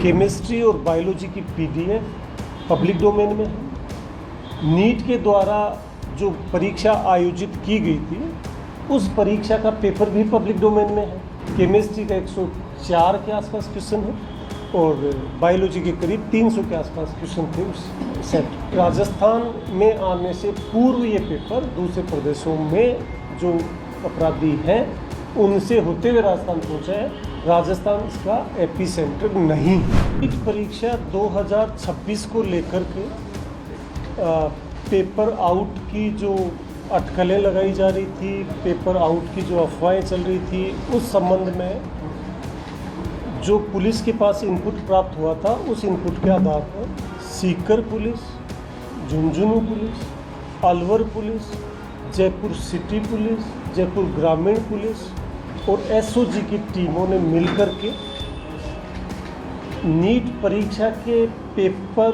Chemistry और biology की PDF public domain में है। नीट के द्वारा जो परीक्षा आयोजित की गई थी उस परीक्षा का पेपर भी पब्लिक डोमेन में है। केमिस्ट्री का 104 के आसपास क्वेश्चन है और बायोलॉजी के करीब 300 के आसपास क्वेश्चन थे उस सेट। राजस्थान में आने से पूर्व ये पेपर दूसरे प्रदेशों में जो अपराधी हैं उनसे होते हुए राजस्थान पहुंचा है। राजस्थान इसका एपी सेंटर नहीं है। नीट परीक्षा 2026 को लेकर के पेपर आउट की जो अटकलें लगाई जा रही थी, पेपर आउट की जो अफवाहें चल रही थी, उस संबंध में जो पुलिस के पास इनपुट प्राप्त हुआ था उस इनपुट के आधार पर Sikar police, Jhunjhunu police, Alwar police, Jaipur city police, Jaipur ग्रामीण पुलिस और एसओजी की टीमों ने मिलकर के नीट परीक्षा के पेपर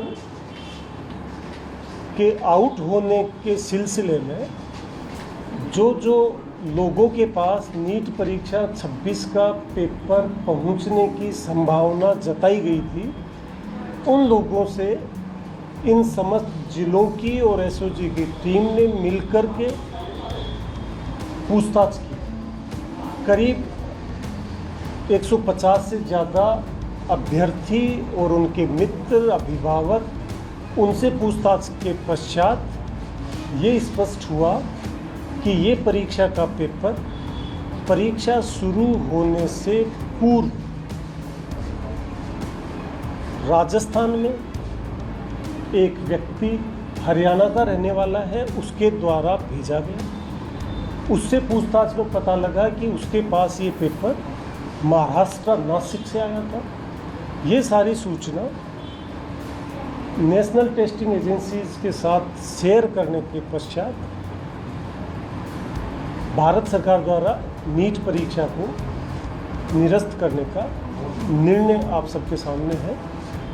के आउट होने के सिलसिले में जो लोगों के पास नीट परीक्षा 26 का पेपर पहुंचने की संभावना जताई गई थी, उन लोगों से इन समस्त जिलों की और एसओजी की टीम ने मिलकर के पूछताछ की। करीब 150 से ज़्यादा अभ्यर्थी और उनके मित्र, अभिभावक, उनसे पूछताछ के पश्चात ये स्पष्ट हुआ कि ये परीक्षा का पेपर परीक्षा शुरू होने से पूर्व राजस्थान में एक व्यक्ति हरियाणा का रहने वाला है उसके द्वारा भेजा गया। उससे पूछताछ में पता लगा कि उसके पास ये पेपर महाराष्ट्र नासिक से आया था। ये सारी सूचना नेशनल टेस्टिंग एजेंसीज के साथ शेयर करने के पश्चात भारत सरकार द्वारा नीट परीक्षा को निरस्त करने का निर्णय आप सबके सामने है।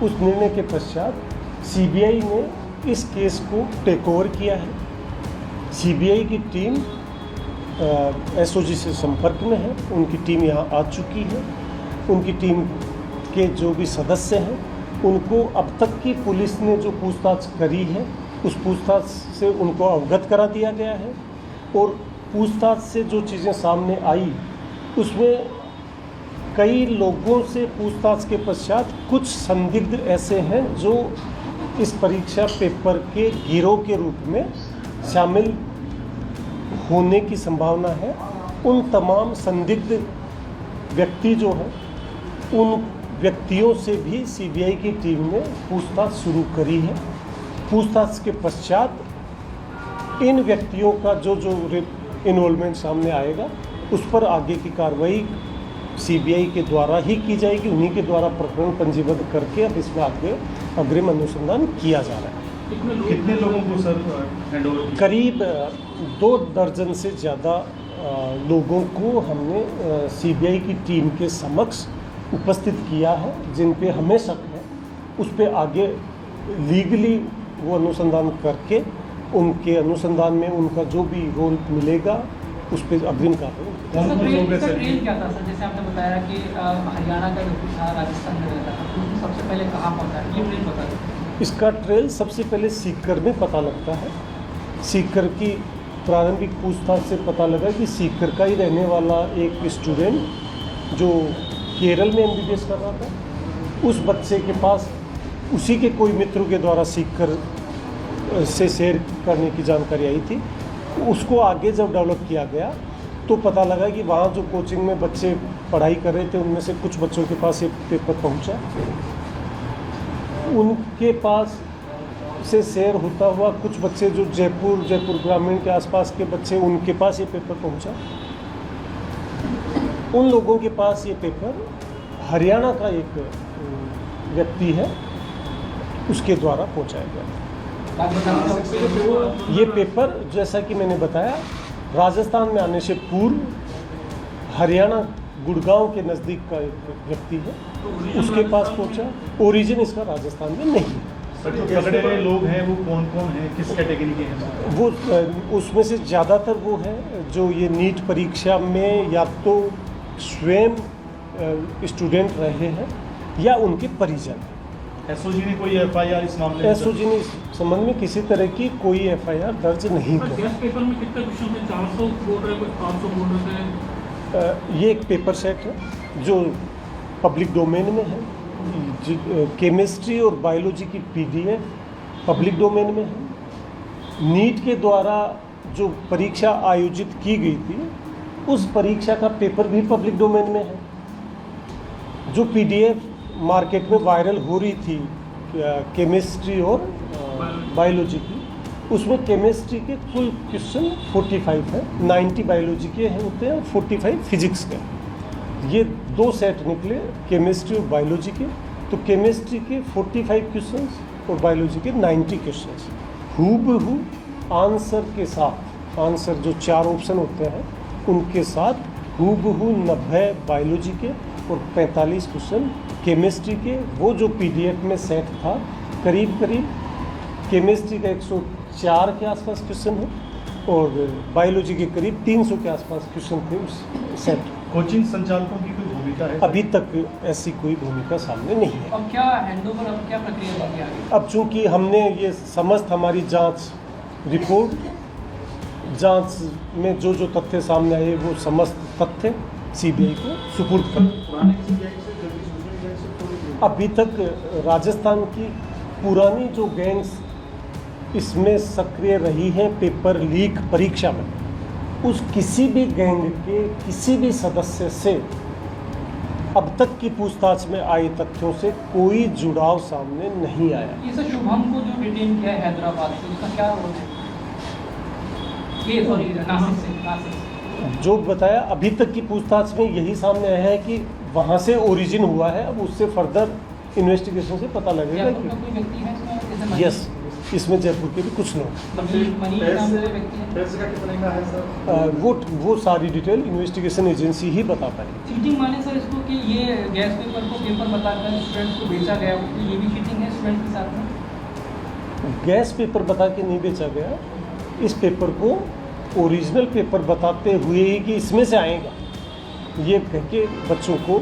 उस निर्णय के पश्चात सीबीआई ने इस केस को टेक ओवर किया है। सीबीआई की टीम एसओजी से संपर्क में है, उनकी टीम यहाँ आ चुकी है। उनकी टीम के जो भी सदस्य हैं उनको अब तक की पुलिस ने जो पूछताछ करी है उस पूछताछ से उनको अवगत करा दिया गया है और पूछताछ से जो चीज़ें सामने आई उसमें कई लोगों से पूछताछ के पश्चात कुछ संदिग्ध ऐसे हैं जो इस परीक्षा पेपर के गिरोह के रूप में शामिल होने की संभावना है। उन तमाम संदिग्ध व्यक्ति जो हैं उन व्यक्तियों से भी सीबीआई की टीम ने पूछताछ शुरू करी है। पूछताछ के पश्चात इन व्यक्तियों का जो इन्वॉल्वमेंट सामने आएगा उस पर आगे की कार्रवाई सीबीआई के द्वारा ही की जाएगी। उन्हीं के द्वारा प्रकरण पंजीबद्ध करके अब इसमें आगे अग्रिम अनुसंधान किया जा रहा है। कितने लोगों को सर हैंडओवर? करीब 2 दर्जन से ज़्यादा लोगों को हमने सीबीआई की टीम के समक्ष उपस्थित किया है, जिन पे हमें शक है उस पे आगे लीगली वो अनुसंधान करके उनके अनुसंधान में उनका जो भी रोल मिलेगा उस पर अग्रिम कार्रवाई। ट्रेन क्या था सर? जैसे आपने बताया कि हरियाणा का व्यक्ति था, राजस्थान में रहता था, तो सबसे पहले कहाँ पहुँचा? ये ट्रेन बता दें। इसका ट्रेल सबसे पहले सीकर में पता लगता है। सीकर की प्रारंभिक पूछताछ से पता लगा कि सीकर का ही रहने वाला एक स्टूडेंट जो केरल में एमबीबीएस कर रहा था, उस बच्चे के पास उसी के कोई मित्रों के द्वारा सीकर से शेयर करने की जानकारी आई थी। उसको आगे जब डेवलप किया गया तो पता लगा कि वहाँ जो कोचिंग में बच्चे पढ़ाई कर रहे थे उनमें से कुछ बच्चों के पास ये पेपर पहुँचा। उनके पास से शेयर होता हुआ कुछ बच्चे जो जयपुर ग्रामीण के आसपास के बच्चे, उनके पास ये पेपर पहुँचा। उन लोगों के पास ये पेपर हरियाणा का एक व्यक्ति है उसके द्वारा पहुँचाया गया। ये पेपर जैसा कि मैंने बताया राजस्थान में आने से पूर्व हरियाणा गुड़गांव के नज़दीक का एक व्यक्ति है उसके पास पहुंचा। ओरिजिन इसका राजस्थान में नहीं है। पकड़े गए लोग हैं वो कौन कौन हैं, किस कैटेगरी के हैं? वो उसमें से ज़्यादातर वो है जो ये नीट परीक्षा में या तो स्वयं स्टूडेंट रहे हैं या उनके परिजन। एसओजी ने कोई एफआईआर इस मामले में एसओजी ने इस संबंध में किसी तरह की कोई एफआईआर दर्ज नहीं सर, की। गैस पेपर में कितने क्वेश्चन थे? 400 बोल रहे, कुछ 500 बोल रहे थे। ये एक पेपर सेट है जो पब्लिक डोमेन में है। केमिस्ट्री और बायोलॉजी की पीडीएफ पब्लिक डोमेन में है। नीट के द्वारा जो परीक्षा आयोजित की गई थी उस परीक्षा का पेपर भी पब्लिक डोमेन में है। जो पीडीएफ मार्केट में वायरल हो रही थी केमिस्ट्री और बायोलॉजी की, उसमें केमिस्ट्री के कुल क्वेश्चन 45 है, 90 बायोलॉजी के होते हैं और 45 फिजिक्स के। ये दो सेट निकले केमिस्ट्री और बायोलॉजी के। तो केमिस्ट्री के 45 क्वेश्चंस और बायोलॉजी के 90 क्वेश्चंस हूबहू आंसर के साथ, आंसर जो 4 ऑप्शन होते हैं उनके साथ हूबहू 90 बायोलॉजी के और 45 क्वेश्चन केमिस्ट्री के। वो जो पीडीएफ में सेट था करीब करीब केमिस्ट्री का 104 के आसपास क्वेश्चन है और बायोलॉजी के करीब 300 के आसपास क्वेश्चन थे उस सेट। कोचिंग संचालकों की कोई भूमिका है? अभी तक ऐसी कोई भूमिका सामने नहीं है। अब क्या हैंडओवर, अब क्या प्रक्रिया होगी आगे? अब चूंकि हमने ये समस्त हमारी जांच रिपोर्ट, जांच में जो जो तथ्य सामने आए वो समस्त तथ्य सीबीआई को सुपुर्द कर। अभी तक राजस्थान की पुरानी जो गैंग्स इसमें सक्रिय रही हैं पेपर लीक परीक्षा में, उस किसी भी गैंग के किसी भी सदस्य से अब तक की पूछताछ में आए तथ्यों से कोई जुड़ाव सामने नहीं आया। ये सर शुभम को जो डिटेन किया है हैदराबाद से, उसका क्या रोल है? ये सॉरी नासिक से जो बताया अभी तक की पूछताछ में यही सामने आया है कि वहाँ से ओरिजिन हुआ है। अब उससे फर्दर इन्वेस्टिगेशन से पता लगेगा जयपुर का कोई व्यक्ति है इसमें? जैसे मनीष- यस, इसमें जयपुर के भी कुछ लोग मनीष नाम का व्यक्ति है। पैसे का कितने का है सर? वो सारी डिटेल इन्वेस्टिगेशन एजेंसी ही बता पाएगी। चीटिंग माने सर इसको कि ये गैस पेपर को पेपर बताकर स्टूडेंट्स को बेचा गया, ये भी चीटिंग है स्टूडेंट के साथ में? गैस पेपर बता के नहीं बेचा गया। इस पेपर को ओरिजिनल पेपर बताते हुए ही कि इसमें से आएगा, ये कह के बच्चों को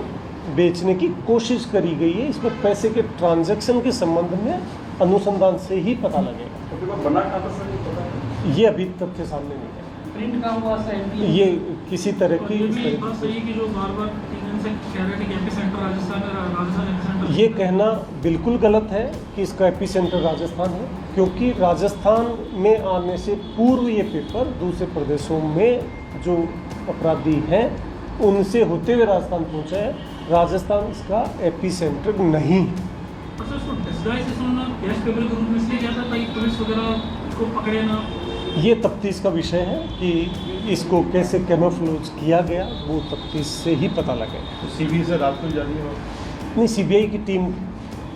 बेचने की कोशिश करी गई है। इसमें पैसे के ट्रांजैक्शन के संबंध में अनुसंधान से ही पता लगेगा। बना कहाँ पर सर ये पता है? ये अभी तथ्य सामने नहीं है। प्रिंट का हुआ सर MP? ये किसी तरह और की ये इस भी तरह एक बात सही है कि जो बार-बार 3 दिन से कह रहे थे कि एपिसेंटर राजस्थान है, राजस्थान एपिसेंटर। ये कहना बिल्कुल गलत है कि इसका एपिसेंटर राजस्थान है, क्योंकि राजस्थान में आने से पूर्व ये पेपर दूसरे प्रदेशों में जो अपराधी हैं उनसे होते हुए राजस्थान पहुंचा है। राजस्थान इसका एपिसेंटर नहीं है। और सर इसको डिस्गाइज इन्होंने गैस पेपर के रूप में इसलिए किया था ताकि पुलिस वगैरह इसको पकड़े ना। ये तफ्तीश का विषय है कि इसको कैसे कैमोफ्लेज किया गया, वो तफ्तीश से ही पता लगेगा। तो सीबीआई से रात को जारी है। नहीं, सीबीआई की टीम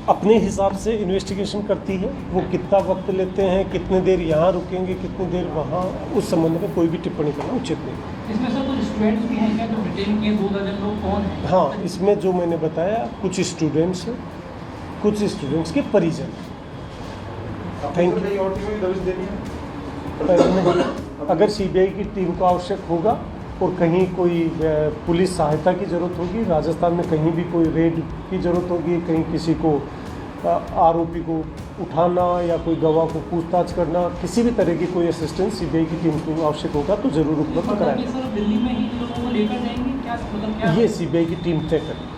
अपने हिसाब से इन्वेस्टिगेशन करती है। वो कितना वक्त लेते हैं, कितने देर यहाँ रुकेंगे, कितनी देर वहाँ, उस संबंध में कोई भी टिप्पणी करना उचित नहीं। इसमें सर कुछ स्टूडेंट्स भी हैं क्या जो डिटेन किए? 2 दर्जन लोग कौन हैं? हाँ, इसमें जो मैंने बताया कुछ स्टूडेंट्स हैं, कुछ स्टूडेंट्स के परिजन। Thank you. अगर सीबीआई की टीम को आवश्यक होगा और कहीं कोई पुलिस सहायता की ज़रूरत होगी, राजस्थान में कहीं भी कोई रेड की ज़रूरत होगी, कहीं किसी को आरोपी को उठाना या कोई गवाह को पूछताछ करना, किसी भी तरह की कोई असिस्टेंस सीबीआई की टीम को आवश्यक होगा तो ज़रूर उपलब्ध ये कराएंगे। सर दिल्ली में ही लोगों को लेकर जाएंगे क्या, मतलब क्या? ये सीबीआई की टीम तय करेगी।